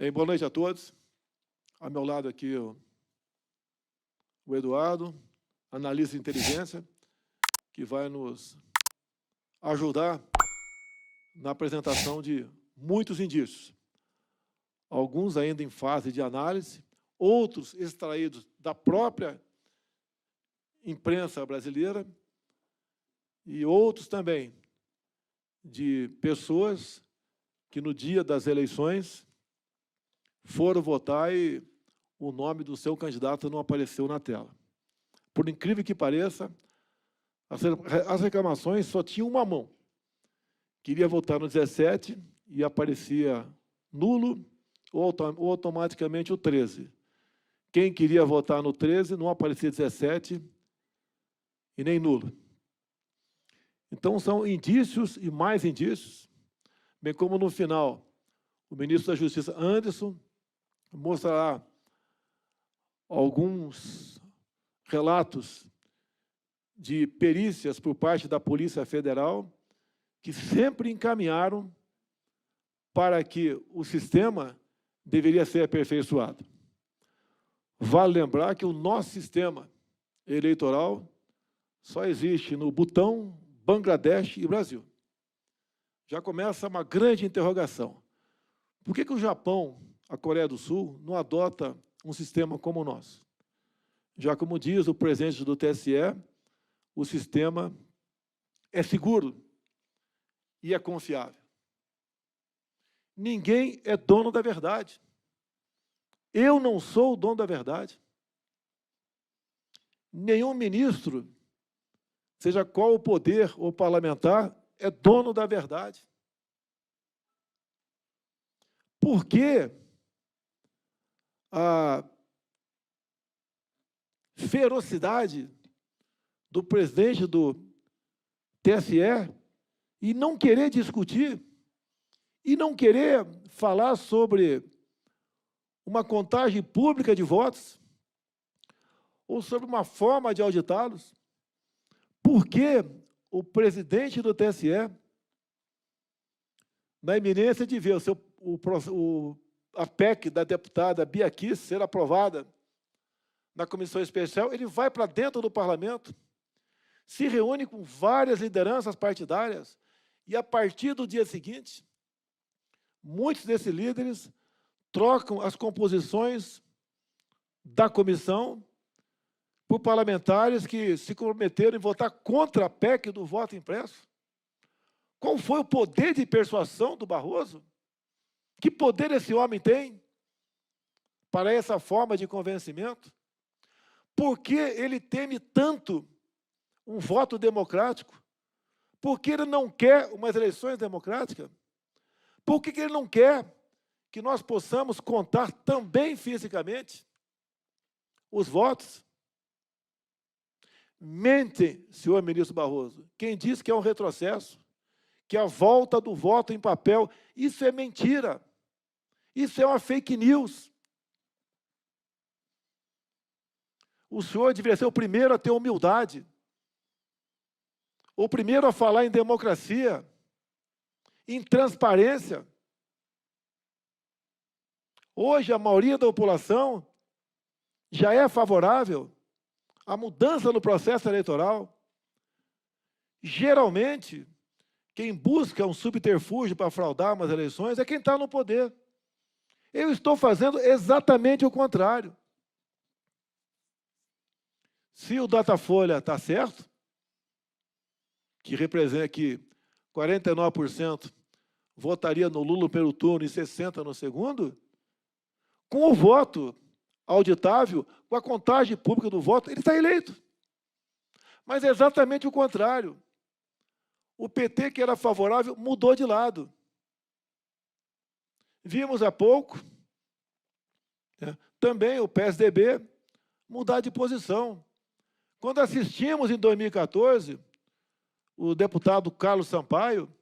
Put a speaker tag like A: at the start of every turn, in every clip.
A: Boa noite a todos. Ao meu lado aqui o Eduardo, analista de inteligência, que vai nos ajudar na apresentação de muitos indícios. Alguns ainda em fase de análise, outros extraídos da própria imprensa brasileira e outros também de pessoas que no dia das eleições foram votar e o nome do seu candidato não apareceu na tela. Por incrível que pareça, as reclamações só tinham uma mão. Queria votar no 17 e aparecia nulo ou automaticamente o 13. Quem queria votar no 13 não aparecia 17 e nem nulo. Então, são indícios e mais indícios, bem como no final, o ministro da Justiça, Anderson, mostrará alguns relatos de perícias por parte da Polícia Federal que sempre encaminharam para que o sistema deveria ser aperfeiçoado. Vale lembrar que o nosso sistema eleitoral só existe no Butão, Bangladesh e Brasil. Já começa uma grande interrogação. Por que o Japão, a Coreia do Sul, não adota um sistema como o nosso? Já como diz o presidente do TSE, o sistema é seguro e é confiável. Ninguém é dono da verdade. Eu não sou o dono da verdade. Nenhum ministro, seja qual o poder ou parlamentar, é dono da verdade. Por que a ferocidade do presidente do TSE e não querer discutir e não querer falar sobre uma contagem pública de votos ou sobre uma forma de auditá-los? Por que o presidente do TSE, na iminência de ver a PEC da deputada Bia Kicis ser aprovada na comissão especial, ele vai para dentro do parlamento, se reúne com várias lideranças partidárias e, a partir do dia seguinte, muitos desses líderes trocam as composições da comissão por parlamentares que se comprometeram em votar contra a PEC do voto impresso. Qual foi o poder de persuasão do Barroso? Que poder esse homem tem para essa forma de convencimento? Por que ele teme tanto um voto democrático? Por que ele não quer umas eleições democráticas? Por que ele não quer que nós possamos contar também fisicamente os votos? Mente, senhor ministro Barroso, quem diz que é um retrocesso, que é a volta do voto em papel, isso é mentira. Isso é uma fake news. O senhor deveria ser o primeiro a ter humildade, o primeiro a falar em democracia, em transparência. Hoje, a maioria da população já é favorável à mudança no processo eleitoral. Geralmente, quem busca um subterfúgio para fraudar umas eleições é quem está no poder. Eu estou fazendo exatamente o contrário. Se o Datafolha está certo, que representa que 49% votaria no Lula no primeiro turno e 60% no segundo, com o voto auditável, com a contagem pública do voto, ele está eleito. Mas é exatamente o contrário. O PT, que era favorável, mudou de lado. Vimos há pouco, também o PSDB mudar de posição. Quando assistimos em 2014, o deputado Carlos Sampaio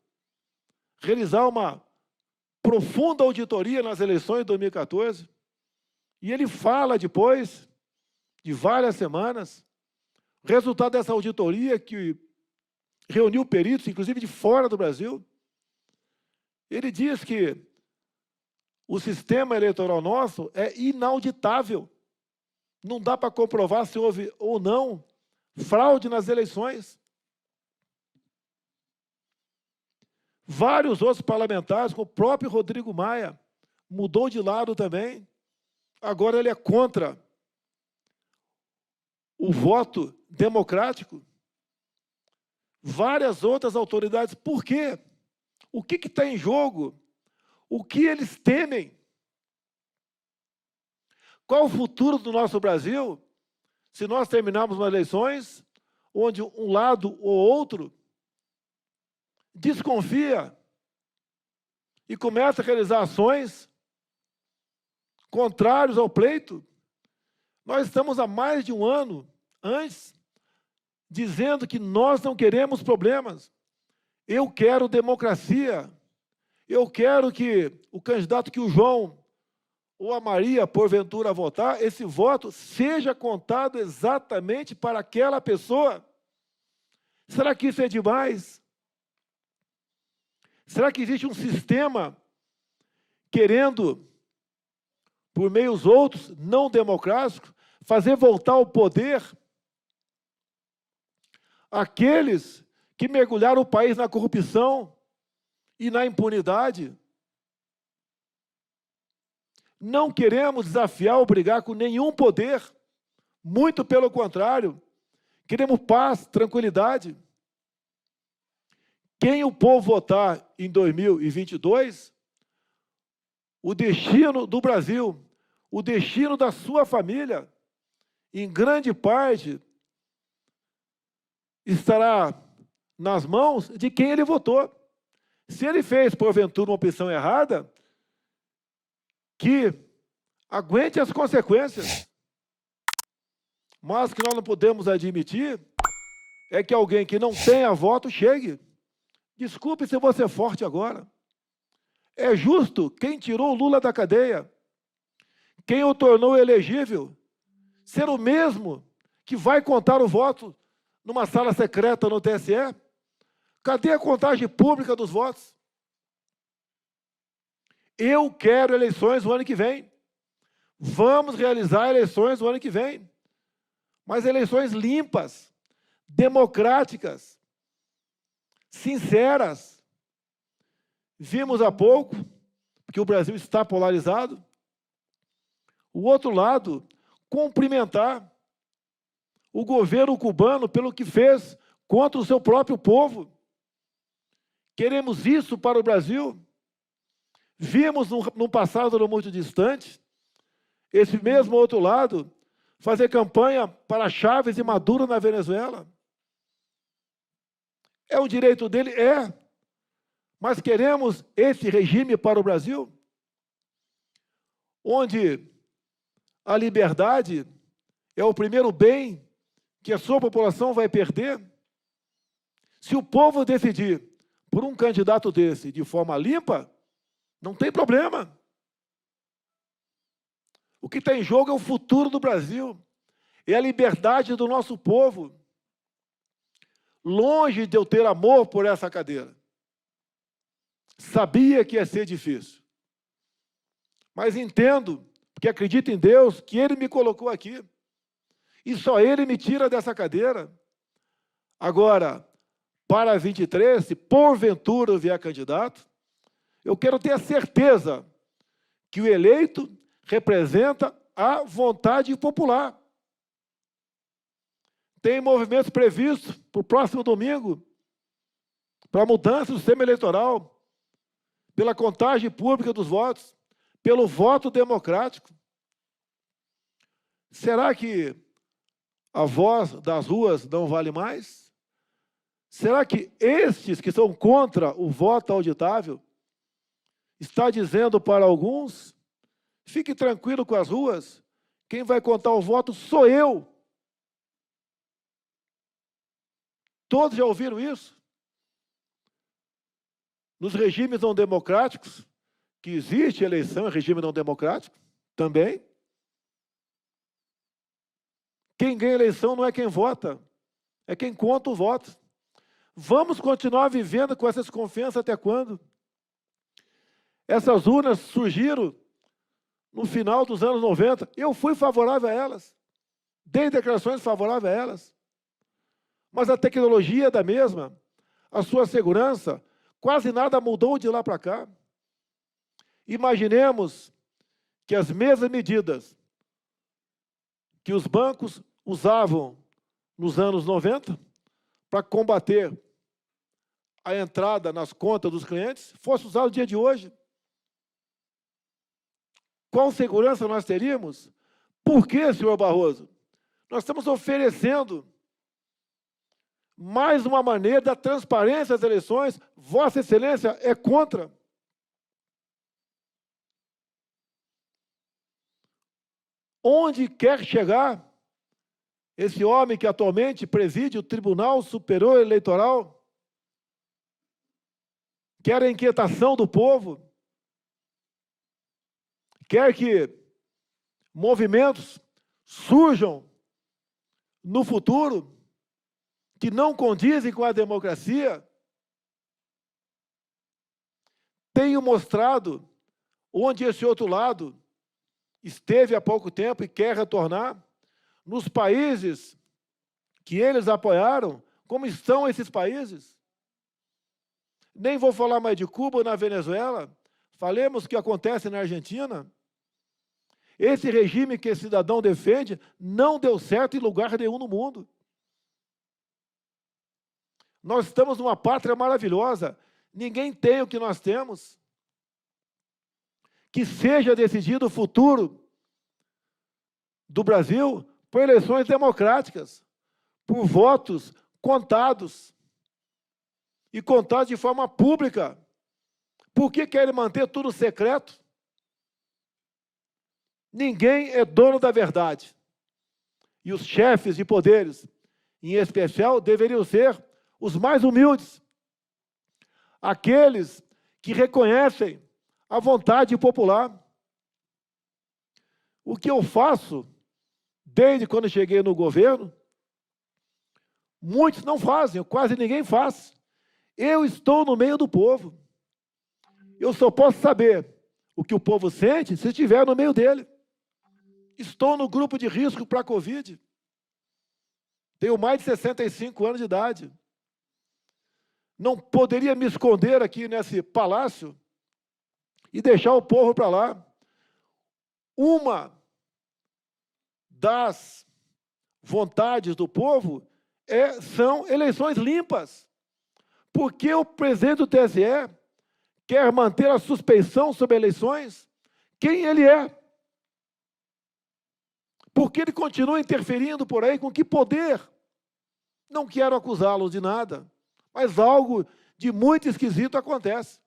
A: realizar uma profunda auditoria nas eleições de 2014, e ele fala depois de várias semanas, resultado dessa auditoria que reuniu peritos, inclusive de fora do Brasil, ele diz que O sistema eleitoral nosso é inauditável. Não dá para comprovar se houve ou não fraude nas eleições. Vários outros parlamentares, como o próprio Rodrigo Maia, mudou de lado também. Agora ele é contra o voto democrático. Várias outras autoridades. Por quê? O que está em jogo? O que eles temem? Qual o futuro do nosso Brasil se nós terminarmos as eleições onde um lado ou outro desconfia e começa a realizar ações contrárias ao pleito? Nós estamos há mais de um ano antes dizendo que nós não queremos problemas. Eu quero democracia. Eu quero que o candidato que o João ou a Maria, porventura, votar, esse voto seja contado exatamente para aquela pessoa. Será que isso é demais? Será que existe um sistema querendo, por meios outros, não democráticos, fazer voltar ao poder aqueles que mergulharam o país na corrupção e na impunidade? Não queremos desafiar ou brigar com nenhum poder, muito pelo contrário, queremos paz, tranquilidade. Quem o povo votar em 2022, o destino do Brasil, o destino da sua família, em grande parte, estará nas mãos de quem ele votou. Se ele fez, porventura, uma opção errada, que aguente as consequências. Mas o que nós não podemos admitir é que alguém que não tenha voto chegue. Desculpe se eu vou ser forte agora. É justo quem tirou o Lula da cadeia, quem o tornou elegível, ser o mesmo que vai contar o voto numa sala secreta no TSE? Cadê a contagem pública dos votos? Eu quero eleições no ano que vem. Vamos realizar eleições no ano que vem. Mas eleições limpas, democráticas, sinceras. Vimos há pouco que o Brasil está polarizado. O outro lado, cumprimentar o governo cubano pelo que fez contra o seu próprio povo. Queremos isso para o Brasil? Vimos no passado não muito distante, esse mesmo outro lado fazer campanha para Chávez e Maduro na Venezuela. É um direito dele? É. Mas queremos esse regime para o Brasil? Onde a liberdade é o primeiro bem que a sua população vai perder? Se o povo decidir por um candidato desse de forma limpa, não tem problema. O que está em jogo é o futuro do Brasil, é a liberdade do nosso povo. Longe de eu ter amor por essa cadeira. Sabia que ia ser difícil. Mas entendo, porque acredito em Deus, que Ele me colocou aqui. E só Ele me tira dessa cadeira. Agora, para 23, se porventura eu vier candidato, eu quero ter a certeza que o eleito representa a vontade popular. Tem movimentos previstos para o próximo domingo, para a mudança do sistema eleitoral, pela contagem pública dos votos, pelo voto democrático. Será que a voz das ruas não vale mais? Será que estes que são contra o voto auditável está dizendo para alguns: fique tranquilo com as ruas, quem vai contar o voto sou eu? Todos já ouviram isso? Nos regimes não democráticos, que existe eleição em regime não democrático, também. Quem ganha eleição não é quem vota, é quem conta o voto. Vamos continuar vivendo com essa desconfiança até quando? Essas urnas surgiram no final dos anos 90. Eu fui favorável a elas. Dei declarações favoráveis a elas. Mas a tecnologia é da mesma, a sua segurança, quase nada mudou de lá para cá. Imaginemos que as mesmas medidas que os bancos usavam nos anos 90 para combater a entrada nas contas dos clientes fosse usado no dia de hoje. Qual segurança nós teríamos? Por quê, senhor Barroso? Nós estamos oferecendo mais uma maneira da transparência das eleições. Vossa Excelência é contra. Onde quer chegar esse homem que atualmente preside o Tribunal Superior Eleitoral? Quer a inquietação do povo? Quer que movimentos surjam no futuro que não condizem com a democracia? Tenho mostrado onde esse outro lado esteve há pouco tempo e quer retornar, nos países que eles apoiaram. Como estão esses países? Nem vou falar mais de Cuba ou na Venezuela. Falemos o que acontece na Argentina. Esse regime que esse cidadão defende não deu certo em lugar nenhum no mundo. Nós estamos numa pátria maravilhosa. Ninguém tem o que nós temos. Que seja decidido o futuro do Brasil por eleições democráticas, por votos contados, e contados de forma pública. Por que querem manter tudo secreto? Ninguém é dono da verdade. E os chefes de poderes, em especial, deveriam ser os mais humildes, aqueles que reconhecem a vontade popular. O que eu faço, desde quando cheguei no governo, muitos não fazem, quase ninguém faz. Eu estou no meio do povo. Eu só posso saber o que o povo sente se estiver no meio dele. Estou no grupo de risco para a Covid. Tenho mais de 65 anos de idade. Não poderia me esconder aqui nesse palácio e deixar o povo para lá. Uma das vontades do povo são eleições limpas. Porque o presidente do TSE quer manter a suspeição sobre eleições? Quem ele é? Porque ele continua interferindo por aí? Com que poder? Não quero acusá-lo de nada, mas algo de muito esquisito acontece.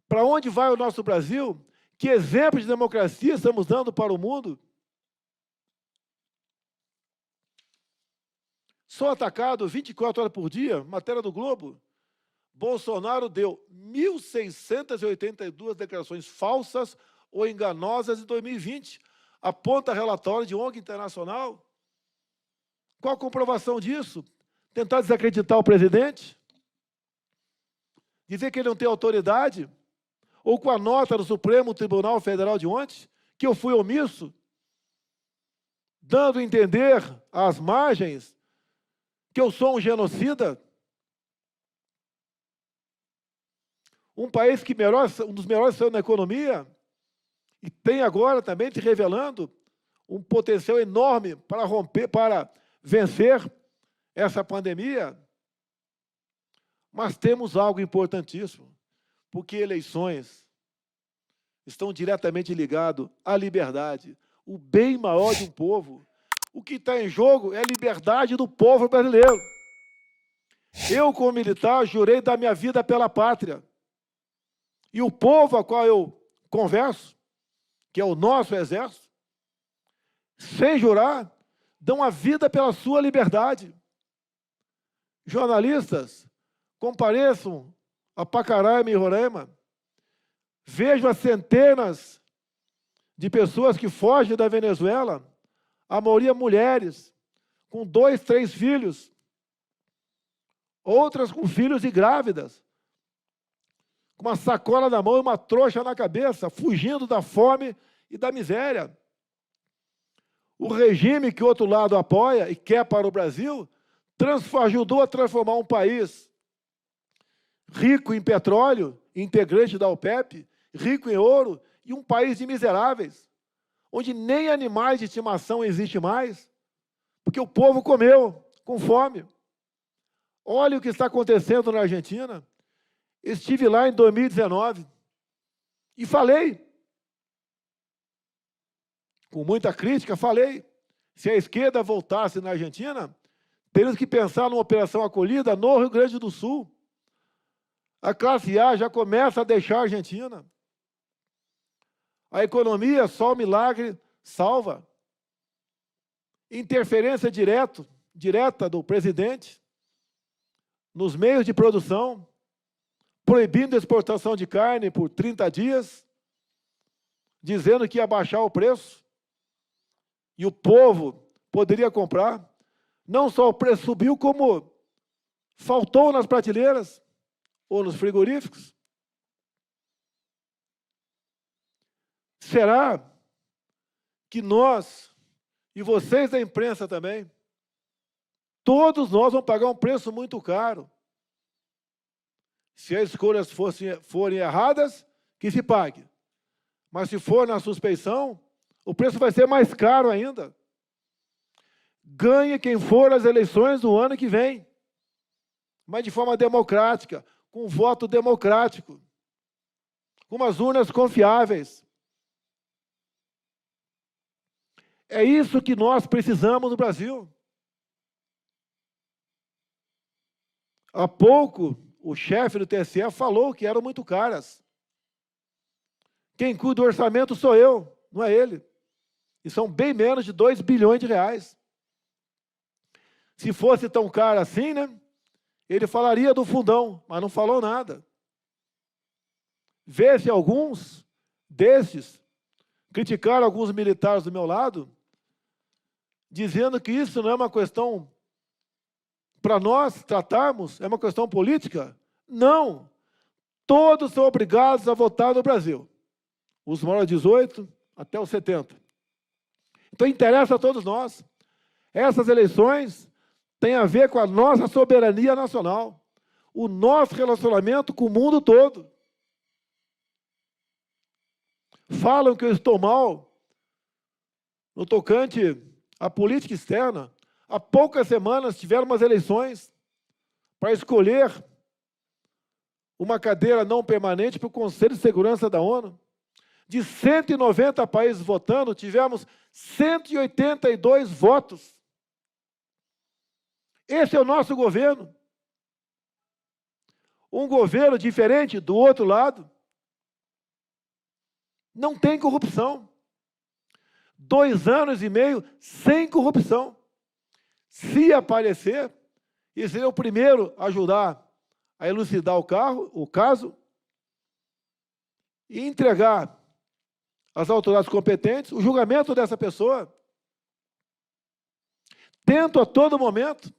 A: Para onde vai o nosso Brasil? Que exemplo de democracia estamos dando para o mundo? Sou atacado 24 horas por dia, matéria do Globo. Bolsonaro deu 1.682 declarações falsas ou enganosas em 2020. Aponta relatório de ONG internacional. Qual a comprovação disso? Tentar desacreditar o presidente? Dizer que ele não tem autoridade? Ou com a nota do Supremo Tribunal Federal de ontem, que eu fui omisso, dando a entender às margens que eu sou um genocida? Um país que um dos melhores saiu na economia, e tem agora também se revelando um potencial enorme para romper, para vencer essa pandemia. Mas temos algo importantíssimo, porque eleições estão diretamente ligadas à liberdade, o bem maior de um povo. O que está em jogo é a liberdade do povo brasileiro. Eu, como militar, jurei dar minha vida pela pátria. E o povo a qual eu converso, que é o nosso exército, sem jurar, dão a vida pela sua liberdade. Jornalistas, compareçam a Pacaraima e Roraima, vejam as centenas de pessoas que fogem da Venezuela, a maioria mulheres, com 2, 3 filhos, outras com filhos e grávidas, com uma sacola na mão e uma trouxa na cabeça, fugindo da fome e da miséria. O regime que o outro lado apoia e quer para o Brasil ajudou a transformar um país rico em petróleo, integrante da OPEP, rico em ouro, e um país de miseráveis, onde nem animais de estimação existem mais, porque o povo comeu com fome. Olha o que está acontecendo na Argentina. Estive lá em 2019 e falei, com muita crítica, falei, se a esquerda voltasse na Argentina, teríamos que pensar numa operação acolhida no Rio Grande do Sul. A classe A já começa a deixar a Argentina. A economia, só o milagre salva. Interferência direta do presidente nos meios de produção, proibindo a exportação de carne por 30 dias, dizendo que ia baixar o preço, e o povo poderia comprar. Não só o preço subiu, como faltou nas prateleiras ou nos frigoríficos. Será que nós, e vocês da imprensa também, todos nós vamos pagar um preço muito caro? Se as escolhas forem erradas, que se pague. Mas se for na suspeição, o preço vai ser mais caro ainda. Ganhe quem for as eleições do ano que vem, mas de forma democrática, com voto democrático, com umas urnas confiáveis. É isso que nós precisamos no Brasil. Há pouco, o chefe do TSE falou que eram muito caras. Quem cuida do orçamento sou eu, não é ele. E são bem menos de 2 bilhões de reais. Se fosse tão caro assim, né, ele falaria do fundão, mas não falou nada. Vê se alguns desses criticaram alguns militares do meu lado, dizendo que isso não é uma questão para nós tratarmos, é uma questão política. Não. Todos são obrigados a votar no Brasil. Os maiores de 18 até os 70. Então interessa a todos nós. Essas eleições têm a ver com a nossa soberania nacional, o nosso relacionamento com o mundo todo. Falam que eu estou mal no tocante à política externa. Há poucas semanas tiveram umas eleições para escolher uma cadeira não permanente para o Conselho de Segurança da ONU. De 190 países votando, tivemos 182 votos. Esse é o nosso governo. Um governo diferente do outro lado. Não tem corrupção. 2 anos e meio sem corrupção. Se aparecer, e seria o primeiro a ajudar a elucidar o caso, e entregar às autoridades competentes o julgamento dessa pessoa. Tento a todo momento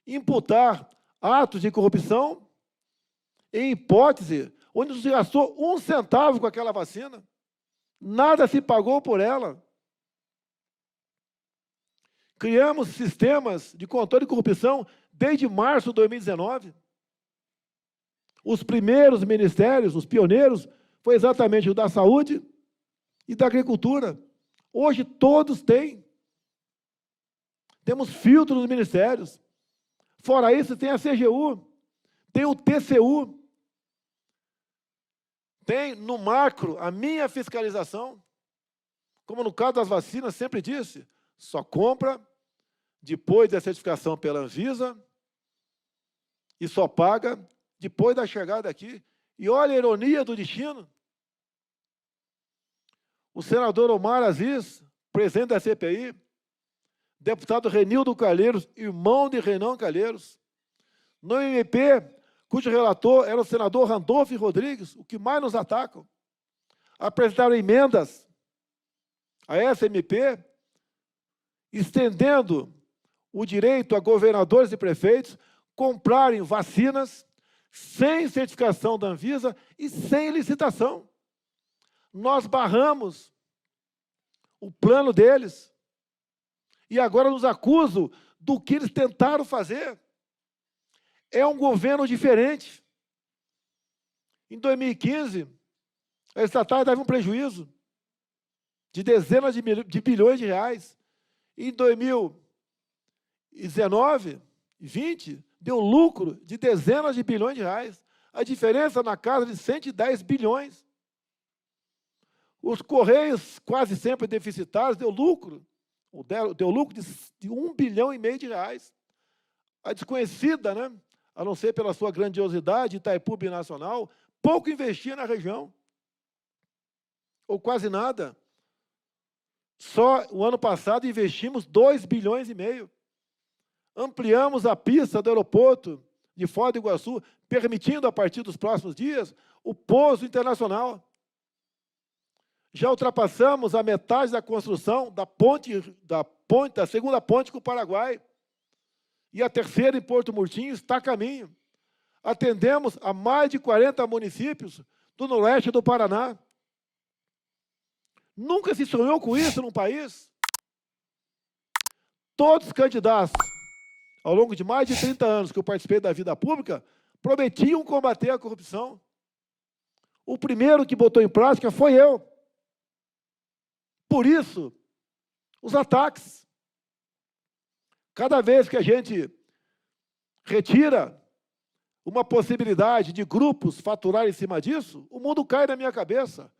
A: imputar atos de corrupção em hipótese onde não se gastou 1 centavo com aquela vacina. Nada se pagou por ela. Criamos sistemas de controle de corrupção desde março de 2019. Os primeiros ministérios, os pioneiros, foi exatamente o da saúde e da agricultura. Hoje todos têm. Temos filtro nos ministérios. Fora isso, tem a CGU, tem o TCU, tem no macro a minha fiscalização. Como no caso das vacinas, sempre disse, só compra depois da certificação pela Anvisa e só paga depois da chegada aqui. E olha a ironia do destino. O senador Omar Aziz, presidente da CPI, deputado Renildo Calheiros, irmão de Renan Calheiros, no MP, cujo relator era o senador Randolfo Rodrigues, o que mais nos atacam, apresentaram emendas a essa MP, estendendo o direito a governadores e prefeitos comprarem vacinas sem certificação da Anvisa e sem licitação. Nós barramos o plano deles e agora nos acusam do que eles tentaram fazer. É um governo diferente. Em 2015, a estatal dava um prejuízo de dezenas de bilhões de reais. Em 2019 e 20, deu lucro de dezenas de bilhões de reais. A diferença na casa de 110 bilhões. Os Correios, quase sempre deficitários, deu lucro de 1,5 bilhão de reais. A desconhecida, né, a não ser pela sua grandiosidade, Itaipu Binacional, pouco investia na região. Ou quase nada. Só o ano passado investimos 2,5 bilhões. Ampliamos a pista do aeroporto de Foz do Iguaçu, permitindo, a partir dos próximos dias, o pouso internacional. Já ultrapassamos a metade da construção da segunda ponte com o Paraguai. E a terceira, em Porto Murtinho, está a caminho. Atendemos a mais de 40 municípios do noroeste do Paraná. Nunca se sonhou com isso num país. Todos os candidatos, ao longo de mais de 30 anos que eu participei da vida pública, prometiam combater a corrupção. O primeiro que botou em prática foi eu. Por isso, os ataques. Cada vez que a gente retira uma possibilidade de grupos faturar em cima disso, o mundo cai na minha cabeça.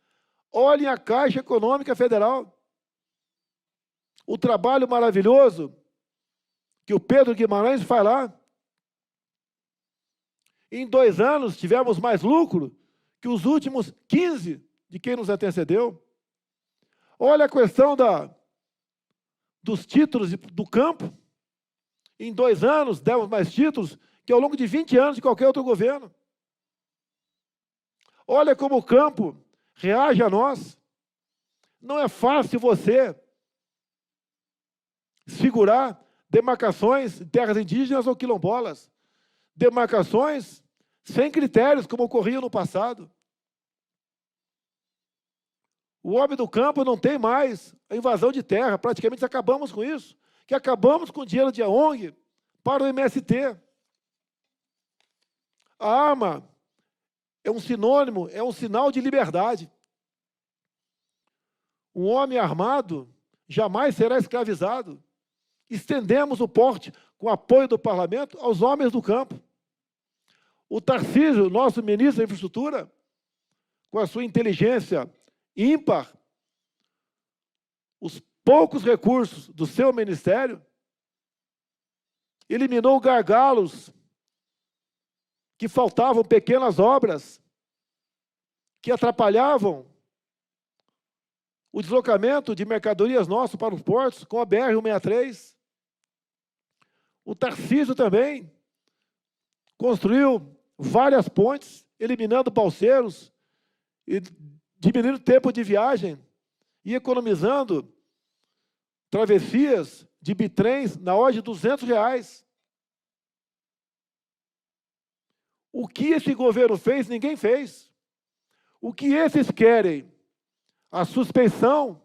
A: Olhem a Caixa Econômica Federal. O trabalho maravilhoso que o Pedro Guimarães faz lá. Em 2 anos, tivemos mais lucro que os últimos 15 de quem nos antecedeu. Olha a questão dos títulos do campo. Em 2 anos, demos mais títulos que ao longo de 20 anos de qualquer outro governo. Olha como o campo reage a nós. Não é fácil você segurar demarcações de terras indígenas ou quilombolas. Demarcações sem critérios, como ocorria no passado. O homem do campo não tem mais a invasão de terra. Praticamente acabamos com isso. Que acabamos com o dinheiro de ONG para o MST. A arma é um sinônimo, é um sinal de liberdade. Um homem armado jamais será escravizado. Estendemos o porte, com apoio do parlamento, aos homens do campo. O Tarcísio, nosso ministro da Infraestrutura, com a sua inteligência ímpar, os poucos recursos do seu ministério, eliminou gargalos que faltavam, pequenas obras que atrapalhavam o deslocamento de mercadorias nosso para os portos com a BR-163. O Tarcísio também construiu várias pontes, eliminando balseiros e diminuindo o tempo de viagem e economizando travessias de bitrens na ordem de R$200. O que esse governo fez, ninguém fez. O que esses querem? A suspeição,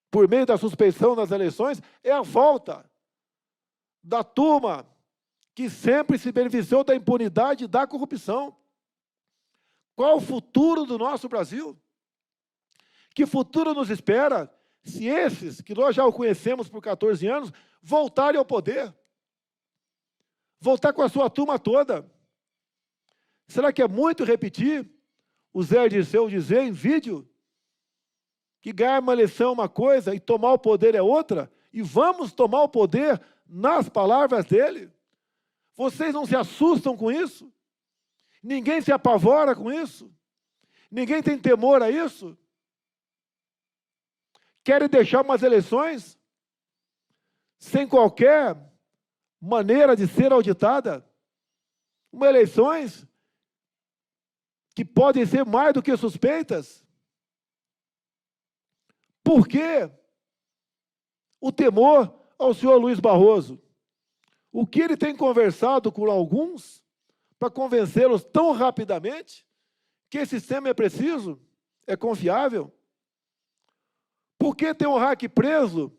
A: por meio da suspeição das eleições, é a volta da turma que sempre se beneficiou da impunidade e da corrupção. Qual o futuro do nosso Brasil? Que futuro nos espera se esses, que nós já o conhecemos por 14 anos, voltarem ao poder? Voltar com a sua turma toda? Será que é muito repetir o Zé Dirceu dizer em vídeo que ganhar uma eleição é uma coisa e tomar o poder é outra? E vamos tomar o poder nas palavras dele? Vocês não se assustam com isso? Ninguém se apavora com isso? Ninguém tem temor a isso? Querem deixar umas eleições sem qualquer maneira de ser auditada? Uma eleições que podem ser mais do que suspeitas? Por quê o temor ao senhor Luiz Barroso? O que ele tem conversado com alguns para convencê-los tão rapidamente que esse sistema é preciso, é confiável? Por que tem um hack preso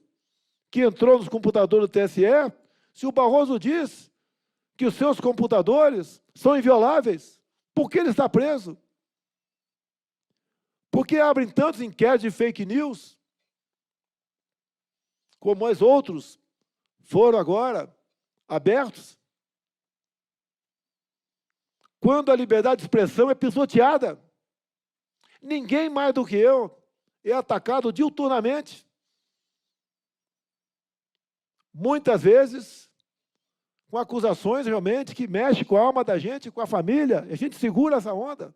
A: que entrou nos computadores do TSE, se o Barroso diz que os seus computadores são invioláveis? Por que ele está preso? Por que abrem tantos inquéritos de fake news, como os outros foram agora abertos? Quando a liberdade de expressão é pisoteada, ninguém mais do que eu é atacado diuturnamente. Muitas vezes, com acusações realmente que mexem com a alma da gente, com a família, e a gente segura essa onda.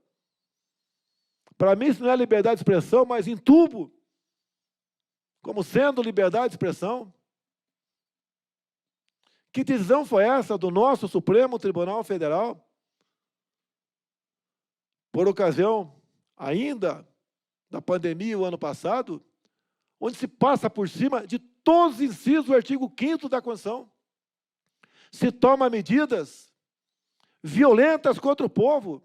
A: Para mim, isso não é liberdade de expressão, mas entubo como sendo liberdade de expressão. Que decisão foi essa do nosso Supremo Tribunal Federal? Por ocasião, ainda, da pandemia, o ano passado, onde se passa por cima de todos os incisos do artigo 5º da Constituição. Se toma medidas violentas contra o povo,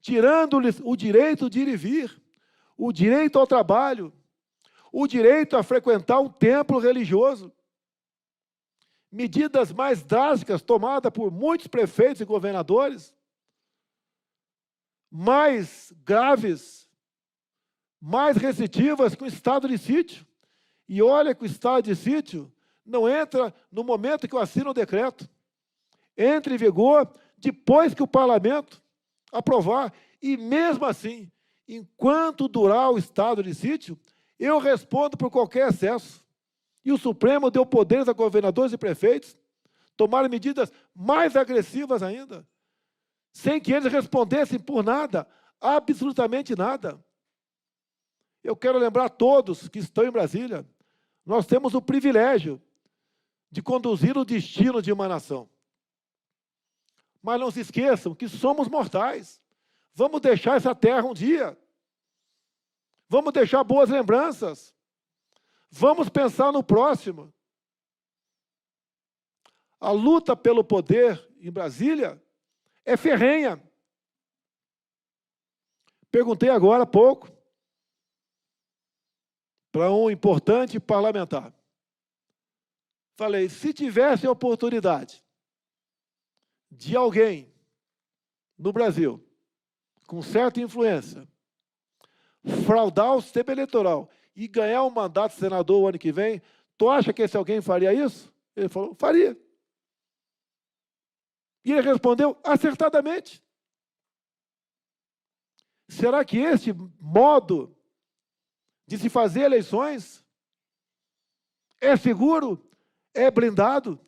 A: tirando-lhes o direito de ir e vir, o direito ao trabalho, o direito a frequentar um templo religioso. Medidas mais drásticas tomadas por muitos prefeitos e governadores, mais graves, mais restritivas que o estado de sítio. E olha que o estado de sítio não entra no momento que eu assino o decreto. Entra em vigor depois que o parlamento aprovar. E mesmo assim, enquanto durar o estado de sítio, eu respondo por qualquer excesso. E o Supremo deu poderes a governadores e prefeitos, tomaram medidas mais agressivas ainda, sem que eles respondessem por nada, absolutamente nada. Eu quero lembrar a todos que estão em Brasília, nós temos o privilégio de conduzir o destino de uma nação. Mas não se esqueçam que somos mortais. Vamos deixar essa terra um dia. Vamos deixar boas lembranças. Vamos pensar no próximo. A luta pelo poder em Brasília é ferrenha. Perguntei agora há pouco para um importante parlamentar. Falei, se tivesse a oportunidade de alguém no Brasil com certa influência fraudar o sistema eleitoral e ganhar um mandato de senador o ano que vem, tu acha que esse alguém faria isso? Ele falou, faria. E ele respondeu acertadamente. Será que esse modo de se fazer eleições é seguro? É blindado?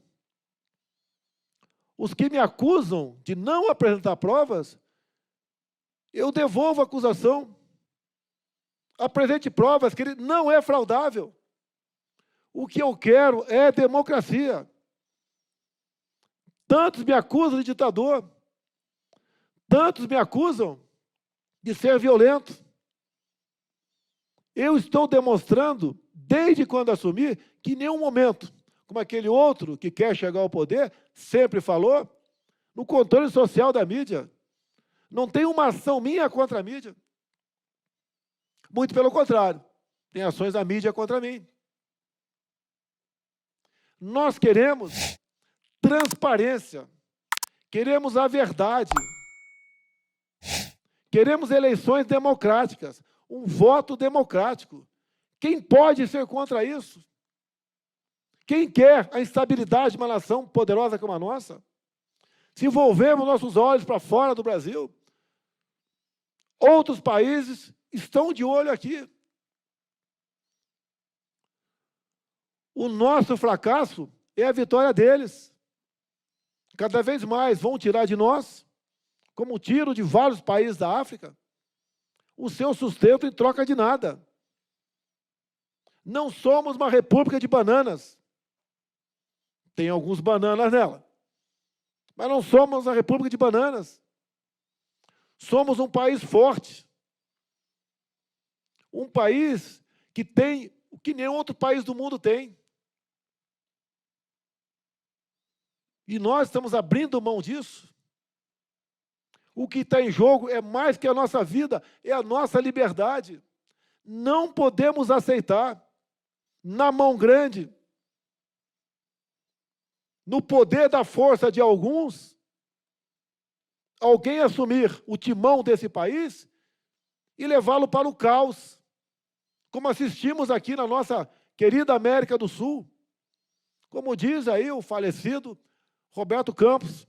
A: Os que me acusam de não apresentar provas, eu devolvo a acusação. Apresente provas que ele não é fraudável. O que eu quero é democracia. Tantos me acusam de ditador. Tantos me acusam de ser violento. Eu estou demonstrando, desde quando assumi, que em nenhum momento, como aquele outro que quer chegar ao poder, sempre falou, no controle social da mídia. Não tem uma ação minha contra a mídia. Muito pelo contrário, tem ações da mídia contra mim. Nós queremos transparência, queremos a verdade, queremos eleições democráticas, um voto democrático. Quem pode ser contra isso? Quem quer a instabilidade de uma nação poderosa como a nossa? Se volvermos nossos olhos para fora do Brasil, outros países estão de olho aqui. O nosso fracasso é a vitória deles. Cada vez mais vão tirar de nós, como tiram de vários países da África, o seu sustento em troca de nada. Não somos uma república de bananas. Tem alguns bananas nela. Mas não somos uma república de bananas. Somos um país forte. Um país que tem o que nenhum outro país do mundo tem. E nós estamos abrindo mão disso. O que está em jogo é mais que a nossa vida, é a nossa liberdade. Não podemos aceitar, na mão grande, no poder da força de alguns, alguém assumir o timão desse país e levá-lo para o caos, como assistimos aqui na nossa querida América do Sul. Como diz aí o falecido Roberto Campos,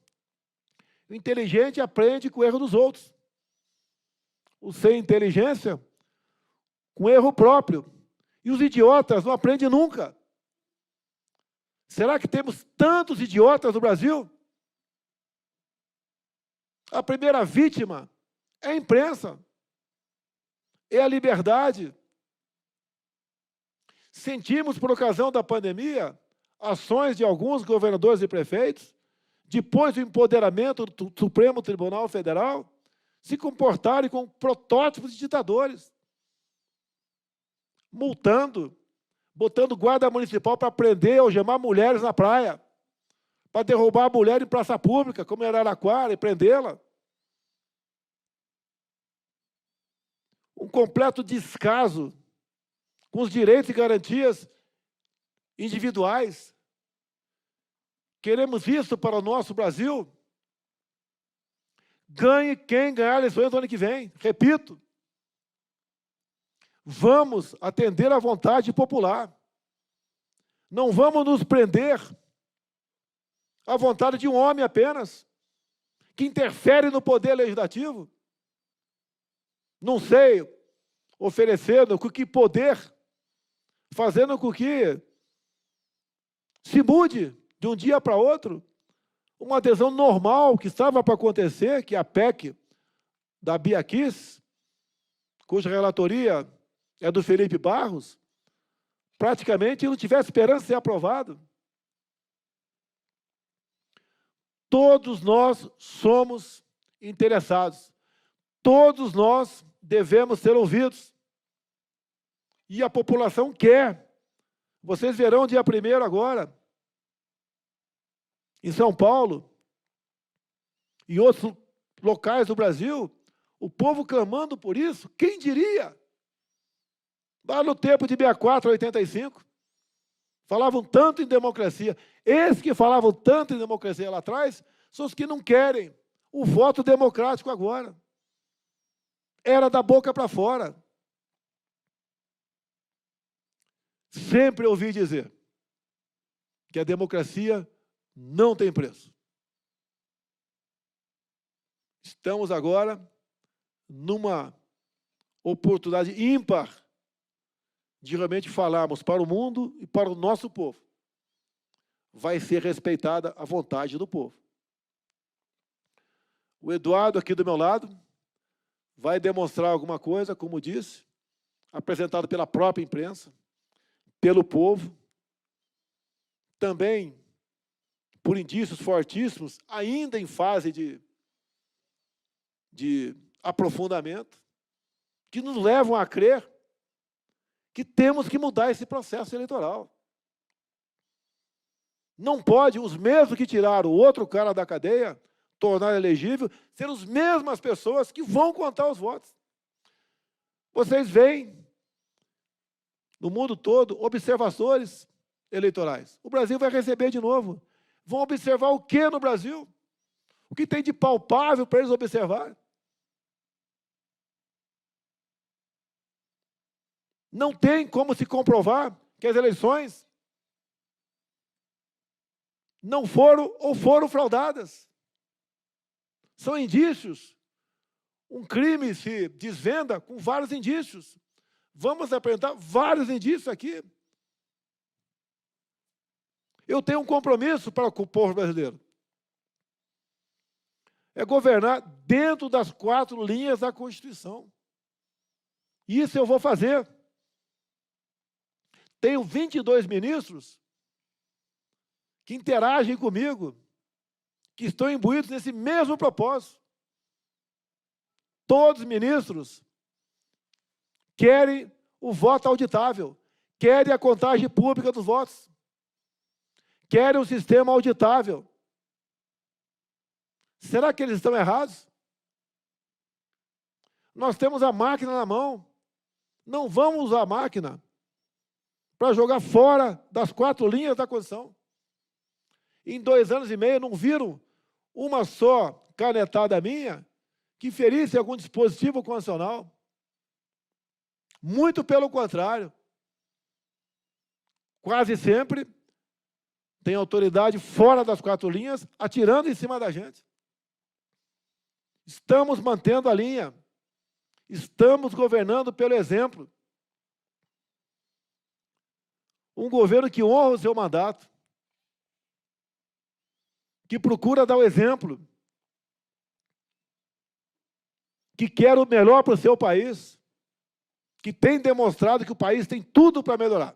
A: o inteligente aprende com o erro dos outros. O sem inteligência, com erro próprio. E os idiotas não aprendem nunca. Será que temos tantos idiotas no Brasil? A primeira vítima é a imprensa, é a liberdade. Sentimos, por ocasião da pandemia, ações de alguns governadores e prefeitos, depois do empoderamento do Supremo Tribunal Federal, se comportarem como protótipos de ditadores, multando, botando guarda municipal para prender, algemar mulheres na praia, para derrubar a mulher em praça pública, como em Araraquara, e prendê-la. Um completo descaso com os direitos e garantias individuais. Queremos isso para o nosso Brasil? Ganhe quem ganhar eleições no ano que vem. Repito, vamos atender à vontade popular. Não vamos nos prender à vontade de um homem apenas, que interfere no poder legislativo. Não sei, oferecendo com que poder, fazendo com que se mude de um dia para outro uma adesão normal que estava para acontecer, que é a PEC da Bia Kiss, cuja relatoria é do Felipe Barros, praticamente não tivesse esperança de ser aprovado. Todos nós somos interessados. Todos nós devemos ser ouvidos. E a população quer. Vocês verão dia 1º agora, em São Paulo, em outros locais do Brasil, o povo clamando por isso. Quem diria? Lá no tempo de 64 a 85, falavam tanto em democracia. Esses que falavam tanto em democracia lá atrás são os que não querem o voto democrático agora. Era da boca para fora. Sempre ouvi dizer que a democracia não tem preço. Estamos agora numa oportunidade ímpar de realmente falarmos para o mundo e para o nosso povo. Vai ser respeitada a vontade do povo. O Eduardo, aqui do meu lado, vai demonstrar alguma coisa, como disse, apresentado pela própria imprensa, pelo povo, também por indícios fortíssimos, ainda em fase de aprofundamento, que nos levam a crer que temos que mudar esse processo eleitoral. Não pode os mesmos que tiraram o outro cara da cadeia, tornar elegível, ser as mesmas pessoas que vão contar os votos. Vocês veem, no mundo todo, observadores eleitorais. O Brasil vai receber de novo. Vão observar o que no Brasil? O que tem de palpável para eles observar? Não tem como se comprovar que as eleições não foram ou foram fraudadas. São indícios. Um crime se desvenda com vários indícios. Vamos apresentar vários indícios aqui. Eu tenho um compromisso para o povo brasileiro. É governar dentro das 4 linhas da Constituição. Isso eu vou fazer. Tenho 22 ministros que interagem comigo, que estão imbuídos nesse mesmo propósito. Todos os ministros querem o voto auditável, querem a contagem pública dos votos, querem um sistema auditável. Será que eles estão errados? Nós temos a máquina na mão. Não vamos usar a máquina para jogar fora das 4 linhas da Constituição. Em 2 anos e meio, não viram uma só canetada minha que ferisse algum dispositivo constitucional. Muito pelo contrário. Quase sempre tem autoridade fora das 4 linhas, atirando em cima da gente. Estamos mantendo a linha. Estamos governando pelo exemplo. Um governo que honra o seu mandato, que procura dar o exemplo, que quer o melhor para o seu país, que tem demonstrado que o país tem tudo para melhorar.